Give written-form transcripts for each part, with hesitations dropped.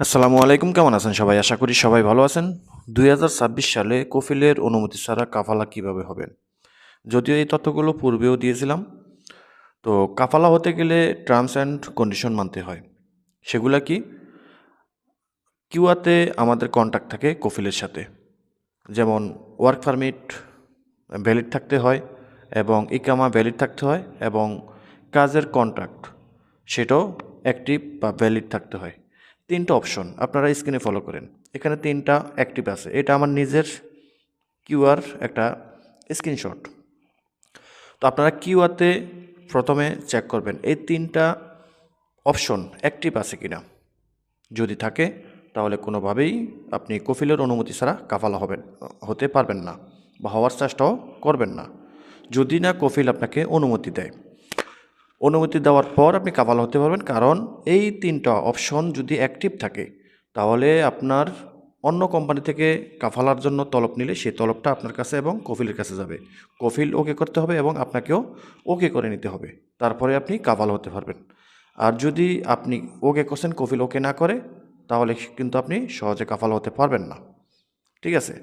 আসসালামু আলাইকুম, কেমন আছেন সবাই? আশা করি সবাই ভালো আছেন। ২০২৬ সালে কফিলের অনুমতি ছাড়া কাফালা কিভাবে হবেন? যদিও এই তথ্যগুলো পূর্বেও দিয়েছিলাম। তো কাফালা হতে গেলে টার্মস অ্যান্ড কন্ডিশন মানতে হয়। সেগুলা কি? কিউয়াতে আমাদের কন্ট্যাক্ট থাকে কফিলের সাথে। যেমন ওয়ার্ক পারমিট ভ্যালিড থাকতে হয় এবং ইকামা ভ্যালিড থাকতে হয় এবং কাজের কন্ট্রাক্ট সেটাও অ্যাক্টিভ বা ভ্যালিড থাকতে হয়। ৩টা অপশন আপনারা স্ক্রিনে ফলো করেন। এখানে ৩টা অ্যাক্টিভ আছে। এটা আমার নিজের কিউআর একটা স্ক্রিনশট। তো আপনারা কিউআতে প্রথমে চেক করবেন এই ৩টা অপশন অ্যাক্টিভ আছে কিনা। যদি থাকে তাহলে কোনোভাবেই আপনি কফিলের অনুমতি ছাড়া কাফালা হতে পারবেন না বা হওয়ার চেষ্টাও করবেন না, যদি না কফিল আপনাকে অনুমতি দেয়। অনুমতি দেওয়ার পর আপনি কাফালা হতে পারবেন, কারণ এই ৩টা অপশন যদি অ্যাক্টিভ থাকে তাহলে আপনার অন্য কোম্পানি থেকে কাফালার জন্য তলব নিলে সেই তলবটা আপনার কাছে এবং কফিলের কাছে যাবে। কফিল ওকে করতে হবে এবং আপনাকেও ওকে করে নিতে হবে, তারপরে আপনি কাফালা হতে পারবেন। আর যদি আপনি ওকে করছেন, কফিল ওকে না করে, তাহলে কিন্তু আপনি সহজে কাফালা হতে পারবেন না। ঠিক আছে?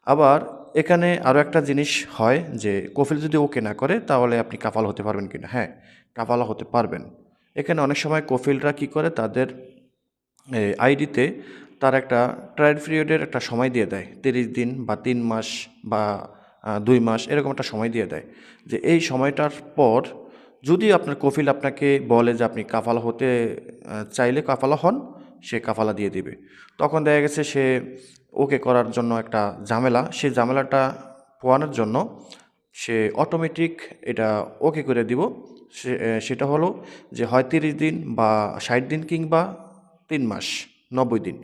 আবার এখানে আরও একটা জিনিস হয় যে কফিল যদি ওকে না করে তাহলে আপনি কাফালা হতে পারবেন কিনা। হ্যাঁ, কাফালা হতে পারবেন। এখানে অনেক সময় কফিলরা কি করে, তাদের আইডিতে তার একটা ট্রায়াল পিরিয়ডের একটা সময় দিয়ে দেয়, 30 দিন বা 3 মাস বা 2 মাস, এরকম একটা সময় দিয়ে দেয় যে এই সময়টার পর যদি আপনার কফিল আপনাকে বলে যে আপনি কাফালা হতে চাইলে কাফালা হন, সে কাফালা দিয়ে দিবে। তখন দেখা গেছে সে ওকে করার জন্য একটা ঝামেলা, সেই ঝামেলাটা পোয়ানোর জন্য সে অটোমেটিক এটা ওকে করে দিব। সেটা হলো যে হয় 30 দিন বা 60 দিন কিংবা 3 মাস, 90 দিন,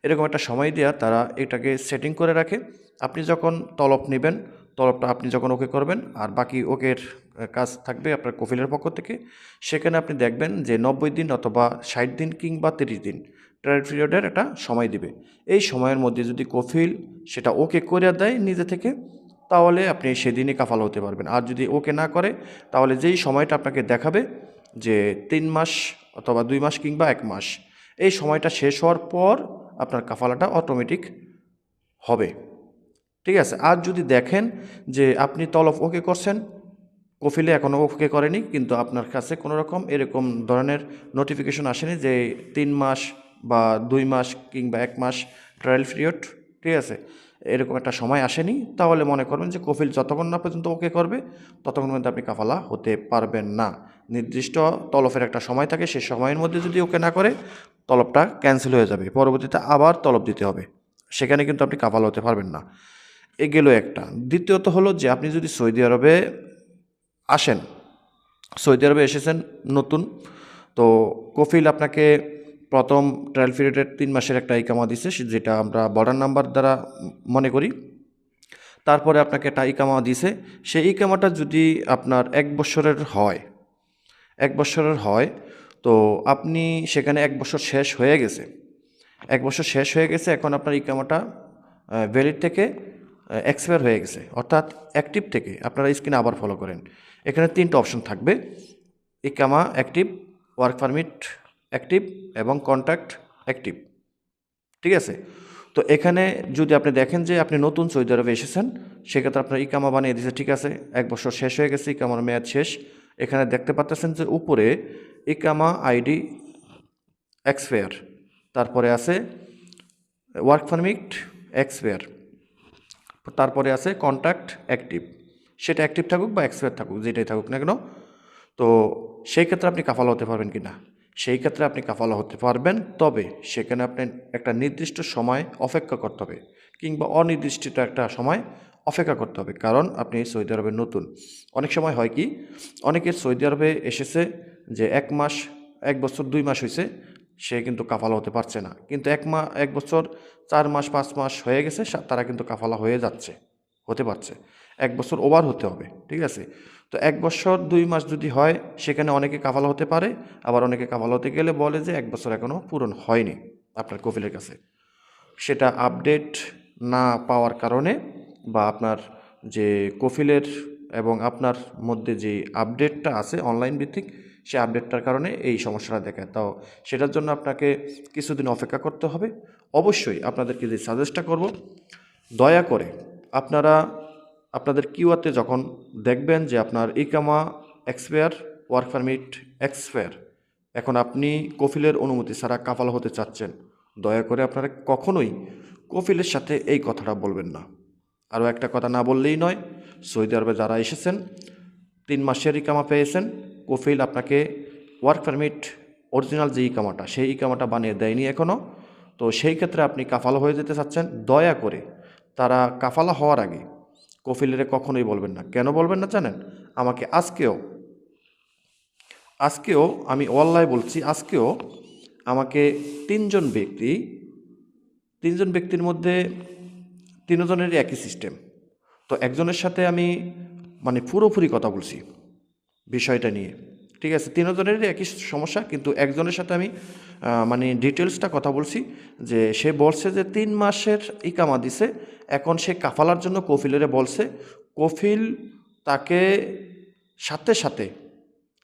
এরকম একটা সময় দেওয়া তারা এটাকে সেটিং করে রাখে। আপনি যখন তলব নেবেন, তলবটা আপনি যখন ওকে করবেন আর বাকি ওকের কাজ থাকবে আপনার কফিলের পক্ষ থেকে, সেখানে আপনি দেখবেন যে 90 দিন অথবা 60 দিন কিংবা 30 দিন ট্রায়াল পিরিয়ডের একটা সময় দিবে। এই সময়ের মধ্যে যদি কফিল সেটা ওকে করে দেয় নিজে থেকে, তাহলে আপনি সেদিনই কাফালা হতে পারবেন। আর যদি ওকে না করে, তাহলে যেই সময়টা আপনাকে দেখাবে যে 3 মাস অথবা 2 মাস কিংবা 1 মাস, এই সময়টা শেষ হওয়ার পর আপনার কাফালাটা অটোমেটিক হবে। ঠিক আছে? আর যদি দেখেন যে আপনি তলব ওকে করছেন, কফিলে এখনও ওকে করেনি, কিন্তু আপনার কাছে কোনো রকম এরকম ধরনের নোটিফিকেশন আসেনি যে 3 মাস বা 2 মাস কিংবা 1 মাস ট্রায়াল পিরিয়ড, ঠিক আছে, এরকম একটা সময় আসেনি, তাহলে মনে করবেন যে কফিল যতক্ষণ না পর্যন্ত ওকে করবে ততক্ষণ পর্যন্ত আপনি কাফালা হতে পারবেন না। নির্দিষ্ট তলবের একটা সময় থাকে, সেই সময়ের মধ্যে যদি ওকে না করে, তলবটা ক্যান্সেল হয়ে যাবে, পরবর্তীতে আবার তলব দিতে হবে। সেখানে কিন্তু আপনি কাফালা হতে পারবেন না। এ গেল একটা। দ্বিতীয়ত হলো যে আপনি যদি সৌদি আরবে আসেন, সৌদি আরবে এসেছেন নতুন, তো কফিল আপনাকে প্রথম ট্রায়াল পিরিয়ডের 3 মাসের একটা ইকামা দিছে, যেটা আমরা বর্ডার নাম্বার দ্বারা মনে করি। তারপরে আপনাকে একটা ইকামা দিছে। সেই ইকামাটা যদি আপনার 1 বৎসরের হয়, 1 বৎসরের হয়, তো আপনি সেখানে 1 বছর শেষ হয়ে গেছে। 1 বছর শেষ হয়ে গেছে, এখন আপনার ইকামাটা ভ্যালিড থেকে এক্সপায়ার হয়ে গেছে, অর্থাৎ অ্যাক্টিভ থেকে। আপনারা স্ক্রিনে আবার ফলো করেন। এখানে 3টা অপশন থাকবে: ইকামা অ্যাক্টিভ, ওয়ার্ক পারমিট অ্যাক্টিভ এবং কন্ট্রাক্ট অ্যাক্টিভ। ঠিক আছে? তো এখানে যদি আপনি দেখেন যে আপনি নতুন সৌদি আরবে এসেছেন, সেক্ষেত্রে আপনার ইকামা বানিয়ে দিয়েছে, ঠিক আছে, 1 বছর শেষ হয়ে গেছে, ইকামার মেয়াদ শেষ। এখানে দেখতে পাচ্ছেন যে উপরে ইকামা আইডি এক্সপায়ার, তারপরে আছে ওয়ার্ক পারমিট এক্সপায়ার, তারপরে আছে কন্ট্রাক্ট অ্যাক্টিভ। সেটা অ্যাক্টিভ থাকুক বা এক্সপায়ার থাকুক, যেটাই থাকুক না কেন। তো সেই ক্ষেত্রে আপনি কাফালা হতে পারবেন কি না? সেই ক্ষেত্রে আপনি কাফালা হতে পারবেন, তবে সেখানে আপনি একটা নির্দিষ্ট সময় অপেক্ষা করতে হবে, কিংবা অনির্দিষ্ট একটা সময় অপেক্ষা করতে হবে, কারণ আপনি সৌদি আরবে নতুন। অনেক সময় হয় কি, অনেকের সৌদি আরবে এসেছে যে 1 মাস, 1 বছর 2 মাস হয়েছে, সে কিন্তু কাফালা হতে পারছে না, কিন্তু 1 বছর 4 মাস 5 মাস হয়ে গেছে, তারা কিন্তু কাফালা হয়ে যাচ্ছে, হতে পারছে। 1 বছর ওভার হতে হবে, ঠিক আছে? তো 1 বছর 2 মাস যদি হয়, সেখানে অনেকে কাফালা হতে পারে, আবার অনেকে কাফালা হতে গেলে বলে যে 1 বছর এখনও পূরণ হয়নি আপনার কফিলের কাছে। সেটা আপডেট না পাওয়ার কারণে, বা আপনার যে কফিলের এবং আপনার মধ্যে যে আপডেটটা আছে অনলাইন ভিত্তিক, সে আপডেটটার কারণে এই সমস্যাটা দেখায়। তো সেটার জন্য আপনাকে কিছুদিন অপেক্ষা করতে হবে। অবশ্যই আপনাদেরকে যে সাজেস্টটা করব, দয়া করে আপনারা আপনাদের কিউআতে যখন দেখবেন যে আপনার ইকামা এক্সপায়ার, ওয়ার্ক পারমিট এক্সপায়ার, এখন আপনি কফিলের অনুমতি ছাড়া কাফালা হতে চাচ্ছেন, দয়া করে আপনারা কখনোই কফিলের সাথে এই কথাটা বলবেন না। আরও একটা কথা না বললেই নয়, সৌদি আরবে যারা এসেছেন 3 মাসের ইকামা পেয়েছেন, কফিল আপনাকে ওয়ার্ক পারমিট অরিজিনাল যে ইকামাটা, সেই ইকামাটা বানিয়ে দেয়নি এখনও। তো সেই ক্ষেত্রে আপনি কাফালা হয়ে যেতে চাচ্ছেন, দয়া করে তারা কাফালা হওয়ার আগে কফিলেরে কখনোই বলবেন না। কেন বলবেন না জানেন? আমাকে আজকেও আমি ওয়াল্লাহি বলছি, আজকেও আমাকে তিনজন ব্যক্তির মধ্যে তিনজনেরই একই সিস্টেম। তো একজনের সাথে আমি মানে পুরোপুরি কথা বলছি বিষয়টা নিয়ে, ঠিক আছে? তিনজনেরই একই সমস্যা, কিন্তু একজনের সাথে আমি মানে ডিটেলসটা কথা বলছি যে সে বলছে যে 3 মাসের ইকামা দিছে, এখন সে কাফালার জন্য কফিলেরে বলছে, কফিল তাকে সাথে সাথে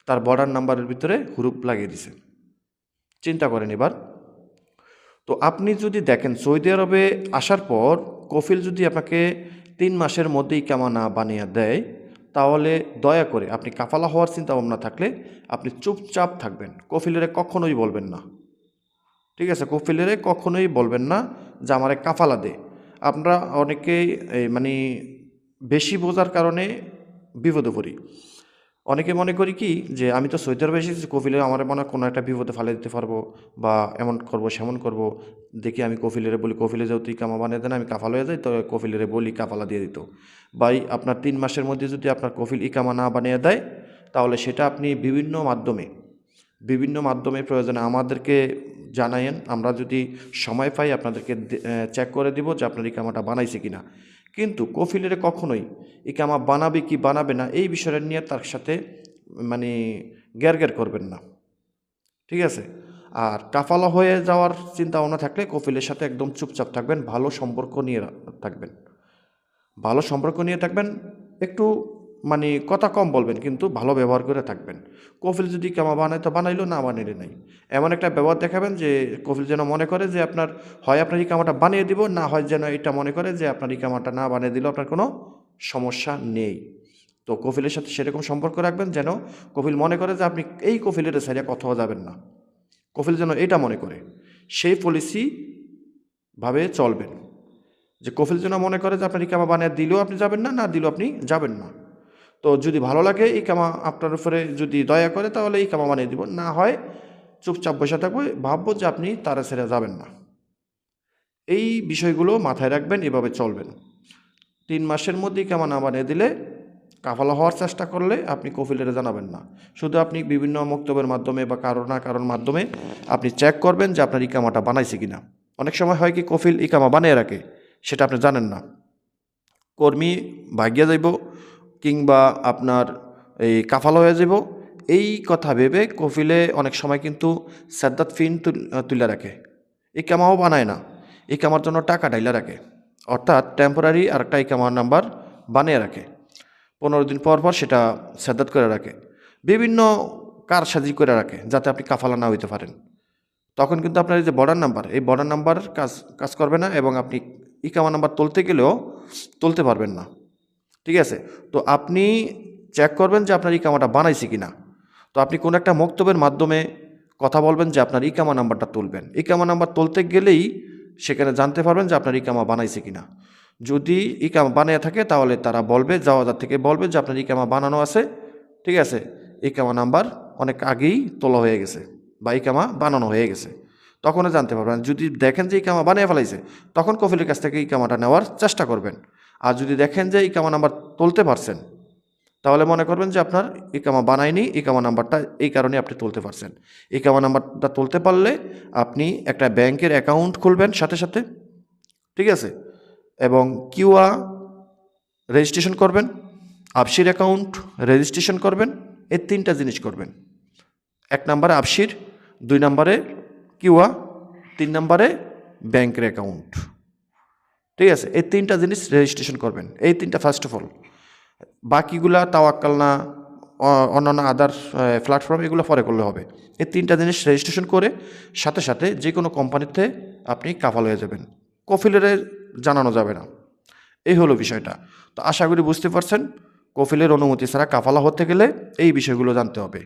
তার বর্ডার নাম্বারের ভিতরে হুরুপ লাগিয়ে দিছে। চিন্তা করেন এবার। তো আপনি যদি দেখেন সৌদি আরবে আসার পর কফিল যদি আপনাকে 3 মাসের মধ্যে ইকামা না বানিয়ে দেয়, তাহলে দয়া করে আপনি কাফালা হওয়ার চিন্তা ভাবনা থাকলে আপনি চুপচাপ থাকবেন, কফিলেরে কখনোই বলবেন না, ঠিক আছে? কফিলেরে কখনোই বলবেন না যে আমারে কাফালা দে। আমরা অনেকেই মানে বেশি বোঝার কারণে বিপদে পড়ি। অনেকে মনে করি কি যে আমি তো সৌদি আরবে এসেছি, কফিলে আমার মনে হয় কোনো একটা বিপদে ফেলে দিতে পারবো, বা এমন করবো সেমন করবো, দেখি আমি কফিলেরে বলি, কফিলে যেহেতু ইকামা বানিয়ে দেন আমি কাফাল হয়ে যাই, তো কফিলেরে বলি কাফালা দিয়ে দিত। ভাই, আপনার 3 মাসের মধ্যে যদি আপনার কফিল ইকামা না বানিয়ে দেয়, তাহলে সেটা আপনি বিভিন্ন মাধ্যমে প্রয়োজনে আমাদেরকে জানায়েন, আমরা যদি সময় পাই আপনাদেরকে চেক করে দিব যে আপনার ইকামাটা বানাইছে কিনা। কিন্তু কফিলের কখনোই ইকামা বানাবে কি বানাবে না এই বিষয়টা নিয়ে তার সাথে মানে গ্যার করবেন না, ঠিক আছে? আর কাফালা হয়ে যাওয়ার চিন্তা ভাবনা থাকলে কফিলের সাথে একদম চুপচাপ থাকবেন, ভালো সম্পর্ক নিয়ে থাকবেন, একটু মানে কথা কম বলবেন, কিন্তু ভালো ব্যবহার করে থাকবেন। কফিল যদি ইকামা বানায় তো বানাইলো, না বানাইলে নাই। এমন একটা ব্যবহার দেখাবেন যে কফিল যেন মনে করে যে আপনার আপনার ইকামাটা বানিয়ে দিব, না হয় যেন এটা মনে করে যে আপনার ইকামাটা না বানিয়ে দিলেও আপনার কোনো সমস্যা নেই। তো কফিলের সাথে সেরকম সম্পর্ক রাখবেন যেন কফিল মনে করে যে আপনি এই কফিলের সাইডে কোথাও যাবেন না, কফিল যেন এটা মনে করে, সেই পলিসি ভাবে চলবেন। যে কফিল যেন মনে করে যে আপনার ইকামা বানিয়ে দিলেও আপনি যাবেন না, না দিলেও আপনি যাবেন না। তো যদি ভালো লাগে ইকামা আপনার উপরে যদি দয়া করে, তাহলে ইকামা বানিয়ে দিব, না হয় চুপচাপ বসে থাকবো, ভাববো যে আপনি তারা ছেড়ে যাবেন না। এই বিষয়গুলো মাথায় রাখবেন, এভাবে চলবেন। 3 মাসের মধ্যে ইকামা না বানিয়ে দিলে, কাফালা হওয়ার চেষ্টা করলে আপনি কফিলেরে জানাবেন না। শুধু আপনি বিভিন্ন বক্তব্যের মাধ্যমে বা কারোর মাধ্যমে আপনি চেক করবেন যে আপনার ইকামাটা বানাইছে কিনা। অনেক সময় হয় কি কফিল ইকামা বানিয়ে রাখে, সেটা আপনি জানেন না, কর্মী ভাগিয়া যাইব কিংবা আপনার এই কাফালা হয়ে যাব, এই কথা ভেবে কফিলে অনেক সময় কিন্তু সাদ্দাত ফিন তুলে রাখে, ইকামাও বানায় না, ইকামার জন্য টাকা ডাইলা রাখে, অর্থাৎ টেম্পোরারি আর একটা ইকামার নাম্বার বানিয়ে রাখে, 15 দিন পর সেটা সাদ্দাত করে রাখে, বিভিন্ন কারসাজি করে রাখে যাতে আপনি কাফালা না হইতে পারেন। তখন কিন্তু আপনার এই যে বর্ডার নাম্বার, এই বর্ডার নাম্বার কাজ করবে না, এবং আপনি ইকামা নাম্বার তুলতে গেলেও তুলতে পারবেন না, ঠিক আছে? তো আপনি চেক করবেন যে আপনার ইকামাটা বানাইছে কিনা। তো আপনি কোনো একটা বক্তব্যের মাধ্যমে কথা বলবেন যে আপনার ইকামা নাম্বারটা তুলবেন, ইকামা নাম্বার তুলতে গেলেই সেখানে জানতে পারবেন যে আপনার ইকামা বানাইছে কিনা। যদি ইকামা বানিয়ে থাকে তাহলে তারা বলবে, জাওয়াজার থেকে বলবে যে আপনার ইকামা বানানো আছে, ঠিক আছে, ইকামা নাম্বার অনেক আগেই তোলা হয়ে গেছে বা ইকামা বানানো হয়ে গেছে, তখনও জানতে পারবেন। যদি দেখেন যে ইকামা বানিয়ে ফেলাইছে, তখন কফিলের কাছ থেকে ইকামাটা নেওয়ার চেষ্টা করবেন। আর যদি দেখেন যে ইকামা নাম্বার তুলতে পারছেন, তাহলে মনে করবেন যে আপনার ইকামা বানায়নি, ইকামা নাম্বারটা এই কারণে আপনি তুলতে পারছেন। ইকামা নাম্বারটা তুলতে পারলে আপনি একটা ব্যাংকের অ্যাকাউন্ট খুলবেন সাথে সাথে, ঠিক আছে, এবং কিউআ রেজিস্ট্রেশন করবেন, আবশির অ্যাকাউন্ট রেজিস্ট্রেশন করবেন। এই 3টা জিনিস করবেন। 1 নম্বরে আবশির, 2 নম্বরে কিউআ, 3 নম্বরে ব্যাংকের অ্যাকাউন্ট, ঠিক আছে? এই 3টা জিনিস রেজিস্ট্রেশন করবেন, এই 3টা ফার্স্ট অফ অল। বাকিগুলা তাওয়াক্কাল না, অন্যান্য আদার প্ল্যাটফর্ম এগুলো পরে করলে হবে। এই 3টা জিনিস রেজিস্ট্রেশন করে সাথে সাথে যে কোনো কোম্পানিতে আপনি কাফাল হয়ে যাবেন, কফিলের জানানো যাবে না। এই হলো বিষয়টা। তো আশা করি বুঝতে পারছেন, কফিলের অনুমতি ছাড়া কাফালা হতে গেলে এই বিষয়গুলো জানতে হবে।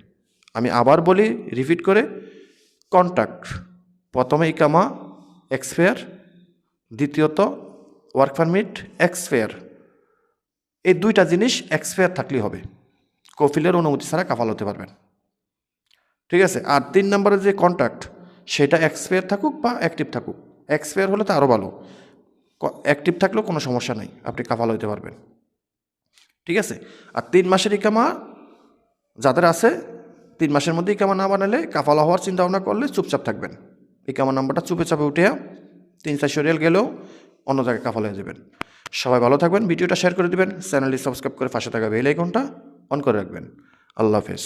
আমি আবার বলি, রিপিট করে, কন্ট্রাক্ট, প্রথমে ইকামা এক্সপায়ার, দ্বিতীয়ত ওয়ার্ক পারমিট এক্সপায়ার। এই 2টা জিনিস এক্সপায়ার থাকলেই হবে, কফিলের অনুমতি ছাড়া কাফাল হতে পারবেন। ঠিক আছে। আর 3 নম্বরের যে কন্ট্রাক্ট, সেটা এক্সপায়ার থাকুক বা অ্যাক্টিভ থাকুক, এক্সপায়ার হলে তো আরও ভালো, অ্যাক্টিভ থাকলেও কোনো সমস্যা নাই, আপনি কাফাল হইতে পারবেন। ঠিক আছে। আর 3 মাসের ইকামা যাদের আছে, 3 মাসের মধ্যে ইকামা না বানালে, কাফালা হওয়ার চিন্তা ভাবনা করলে চুপচাপ থাকবেন। ইকামা নাম্বারটা চুপে চাপে উঠে 3-400 রিয়াল গেলেও অন্য জায়গায় কাফাল হয়ে যাবেন। সবাই ভালো থাকবেন, ভিডিওটা শেয়ার করে দিবেন, চ্যানেলটি সাবস্ক্রাইব করে পাশে থাকা বেল আইকনটা অন করে রাখবেন। আল্লাহ হাফেজ।